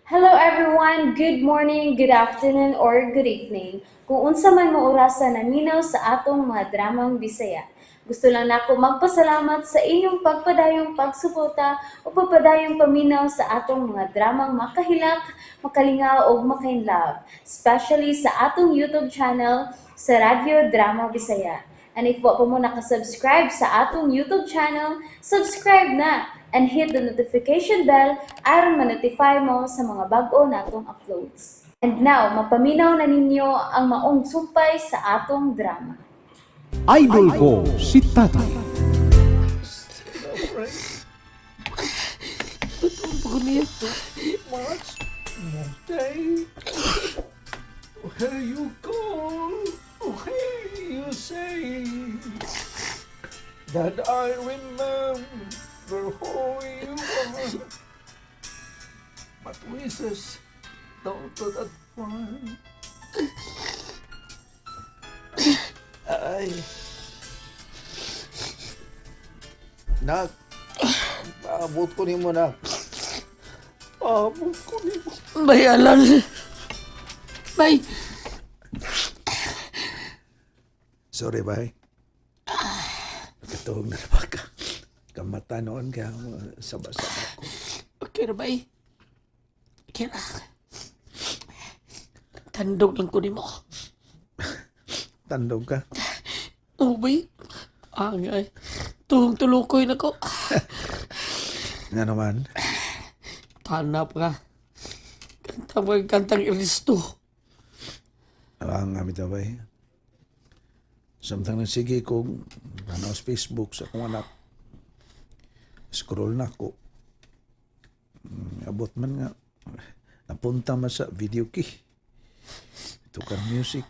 Hello everyone, good morning, good afternoon, or good evening. Kung unsa man mo orasan naminaw sa atong mga dramang Bisaya. Gusto lang nako magpasalamat sa inyong pagpadayong pagsuporta o pagpadayong paminaw sa atong mga dramang makahilak, makalingaw o makainlove, especially sa atong YouTube channel sa Radyo Drama Bisaya. And if wa pa mo nakasubscribe sa atong YouTube channel, subscribe na and hit the notification bell aron ma-notify mo sa mga bag-o natong uploads. And now, mapaminaw na ninyo ang maong sumpay sa atong drama. Idol ko si Tatay. Much day. Where you go? Where you say that I remember who you are? But wishes don't go that far. Ay. Nak, paabot ko ni mo, nak. Paabot ko ni mo. Bay, alam. Bay. Sorry, bay. Nakatuhog na naman ka. Kamata noon ka, saba-saba ko. Okay na, bay. Okay na. Tandog lang ko ni mo. Tandog ka. Oh, bay. Angay. Tuhong-tulukoy na ko. Nga naman. Tanap ka. Kantang iristo. Ang amit na, bay. Samtang nang sige kong ano sa Facebook sa akong anak. Scroll na ko. Abot man nga. Napunta man sa video key. Ito ka music.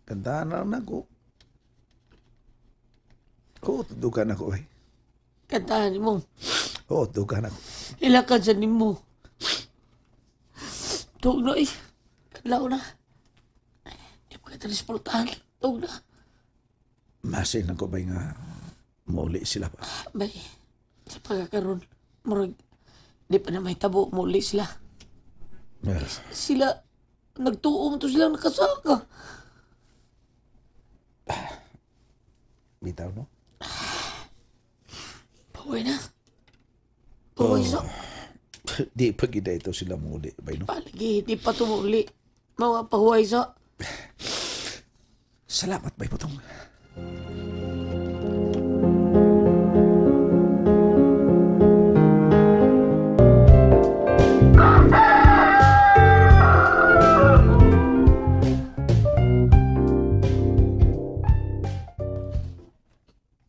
Kantaan na ako. Oo, dugan ako eh. Kantahan mo. Oo, dugan ako. Ilakad sa mo. Tuog na eh. Kadlaw na. Di mo ka transportahan. Tuog na. Masin ako ba nga muli sila pa. Bay. Sa pagkakaroon. Murag. Di pa na may tabo. Muli sila. Yes. Sila. Nagtuong to silang nakasaka. Bitaw, no? Paway na. Paway sa. Di pa gida ito sila muli. Bay, no? Palagi. Di pa tumuli. Mga pahuway sa. Salamat, bay, putong.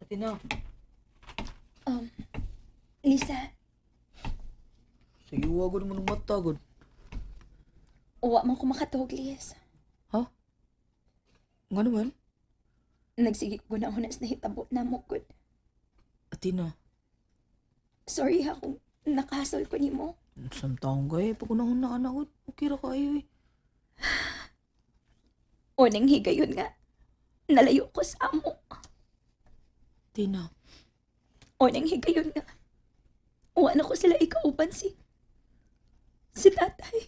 Tina. Lisa, Sige, huwag ko naman ng mata, God. uwa man ko makatuhog, Liz. Ha? Nga naman? Nagsigig ko na hunas na hitabo na mo, good. Atina, Sorry ha kung nakahasol ko ni mo. saan taong ka eh? Pag unahon na anak, God. Okay ra kayo eh. O nang higayon nga, nalayo ko sa amo. Tina, O nang higayon nga, uwa na ko sila ikauban si tatay.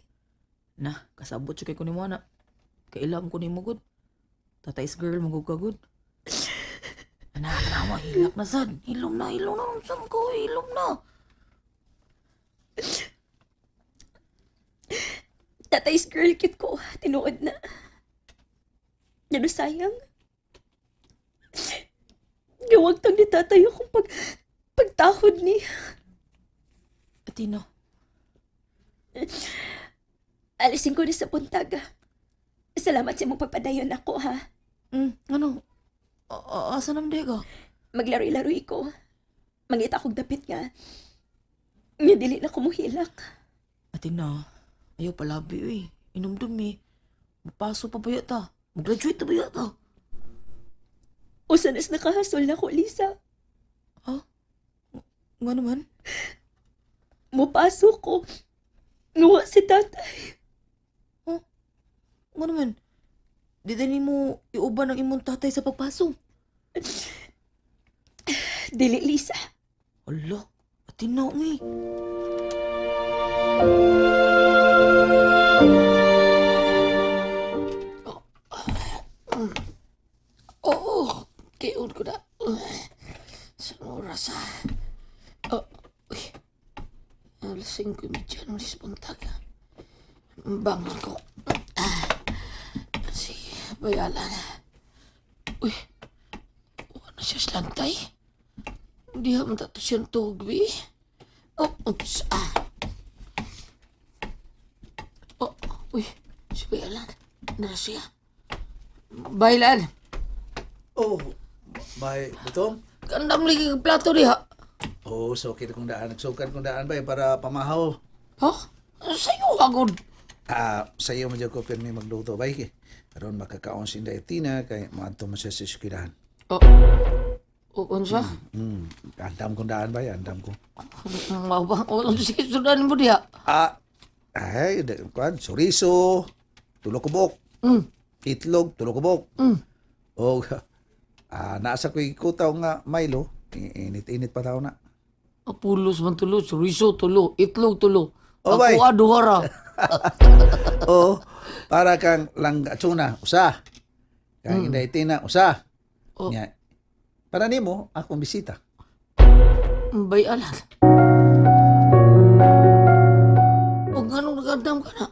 na, kasabot siya kay ko ni mo, anak. Kailang ko ni mo, God. Tatay's girl, magugagod. Anak, naman, hilak na sad. Hilom na. Saan ko? Hilom na. Tatay's girl kit ko, tinuod na. Ano sayang? Gawag tang ni tatay akong pagtahod ni. Atina, Alisin ko na sa puntaga. Salamat sa mong pagpadayon ako, ha? ano? Asa naman di ka? Maglaro-laroy ko. Mangita kong dapit nga. Nga dili na kumuhilak. Atina, ayaw palabi eh. Inumdum eh. Mapaso pa ba yata? Mag-graduate na ba yata? O sanas nakahasol na ko, Lisa. Nga naman? Mupasok ko. Nguwa si tatay. Nga naman? Di din mo iuban ang imong tatay sa pagpasok. Dili, Lisa. Ala, atinaw nga eh. Alas 5:30 ng dispuntag. Bangon ko. Sige, bayalan. Uy, wala siya sa lantay. Hindi naman tato siyang tugbi. Oh, oops, Oh, uy, si bayalan. Nara siya. Bayalan. Oh, may butong? Kandam lagi ke plato dia. Oh, so kita kung daan. Nagsukan kung daan ba para pamahaw. Hah? Sa'yo agad. Sa iyo mo dyan ko pirmi magluto ba karon makakaon si Inday Tina kay maadto mo siya sa eskwelahan. Oh. Unsa? Andam kung daan ba andam ko. Mau ba? Sige, sudan mo dia. Ay, kuan, suriso, tulo kubok, itlog, tulo kubok. O, nasa ko ikutaw nga Milo, init-init pa tao na. Apulos man tulo, riso tulo, itlog tulo. Oh, bay. Ako aduhara. O, para kang langgatsuna, usa. Kang Inday Tina, usa. Oh. Nya, para nimo, akong bisita. Bayalan. O ganong nagandam ka na?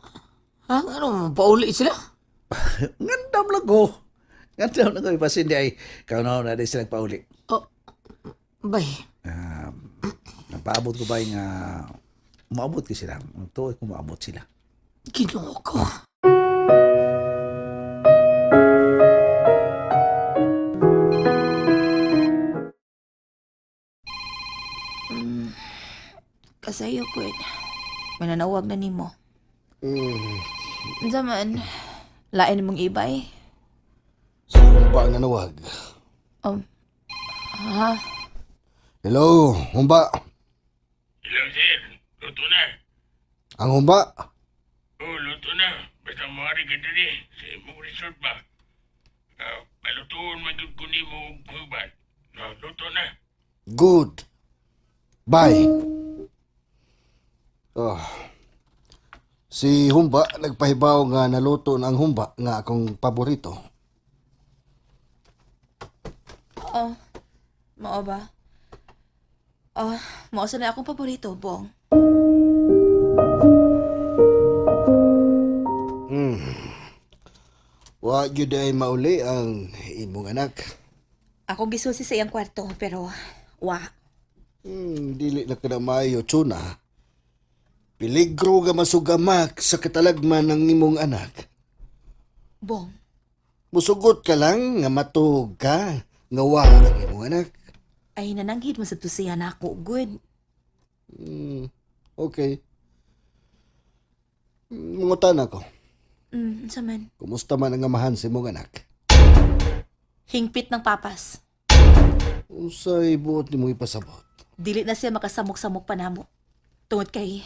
Ha? Ganong pauli sila? Ngandam lang ko. Ngandam lang ko. Ipasin di ay, kaunaw na di silang pauli. Oh, bay. Napaabot ko ba yung maabot ko sila. Ito ay kung maabot sila. Ginoo ko. Kasayo ko mananawag na nimo. Zaman, lain mong ibay. Humba ang nanawag. Ha? Hello, Humba. Hello, sir. Luto na. Ang Humba? Oh, luto na. Basta maaari ka dali. Sa imong resort ba? Palutuon magyud ko nimo og humbat. Luto na. Good. Bye. Oh. Si Humba nagpahibaw nga naluto ng Humba nga akong paborito. Mao ba? Mao sa na akong paborito, Bong. Wa gyud ay mauli ang imong anak. Ako gisusi sa iyang kwarto, pero Dili na ka na maayo, Chuna. Peligro nga masugamak sa katalagman ng imong anak. Bong, Musugot ka lang nga matug ka nga wa ang imong anak. ay nananghid mo sa tusiyan ako, good. Okay. Mungutan ako. Sa man. Kumusta man ang amahan sa imong anak? Hingpit ng papas. Unsay buot nimo ipasabot? Dili na siya makasamok-samok pa namo. Tungod kay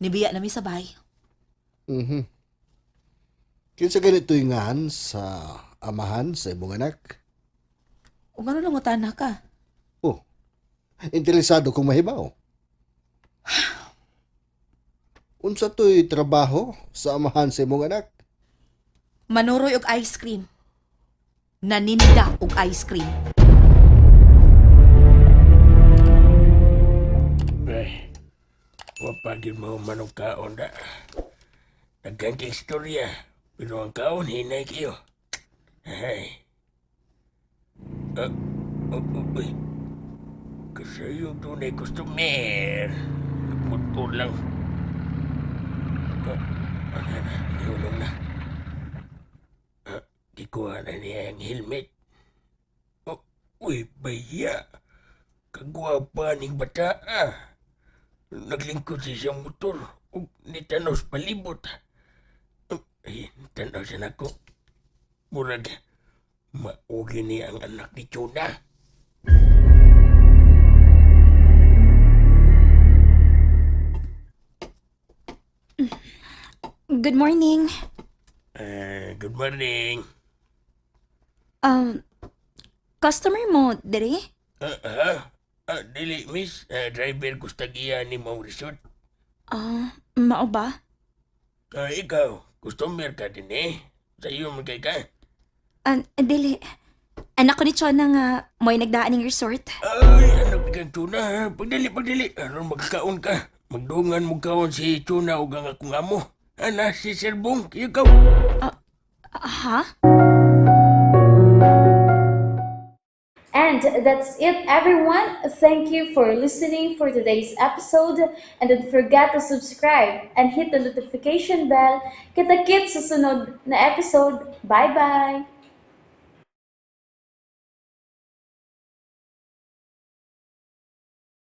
nibiya nami sa bahay. Kinsa ganito ingan sa amahan sa imong anak? O gano'n lang utana ka. Oh, interesado kong mahibaw. Unsa to'y trabaho sa amahan sa imong anak? Manuroy og ice cream. Naninda og ice cream. Ay, wapagin mo manong kaon da. Nagkang istorya. Pero ang kaon, hinay kayo. Ay. Uy. Kasayo doon ay customer. Nagmotor lang. Ano na, nihulong na. Ikuha na niya ang helmet. Uy, baya. Kagwapa ning bata. Naglingkod siya siyang motor. Nitanos palibot. Ay, tanaw siya na ko. Murag, maugi niya ang anak ni Chuna. Good morning. Good morning. Customer mo, dere? Dili, miss. Driver gustagiya ni mong resort. Mao ba? Ikaw, customer ka din eh. Sa iyo magkay ka. Dili. Anak ko ni Chona nga mo'y nagdaan ng resort. Ay, anak ni kang Chuna. Pagdali. Aron magkaon ka. Magdungan mo kaon si Chuna ug ang akong amo. Ana si Serbong, ikaw. Ha? And that's it, everyone. Thank you for listening for today's episode. And don't forget to subscribe and hit the notification bell. Kita-kits sa sunod na episode. Bye-bye!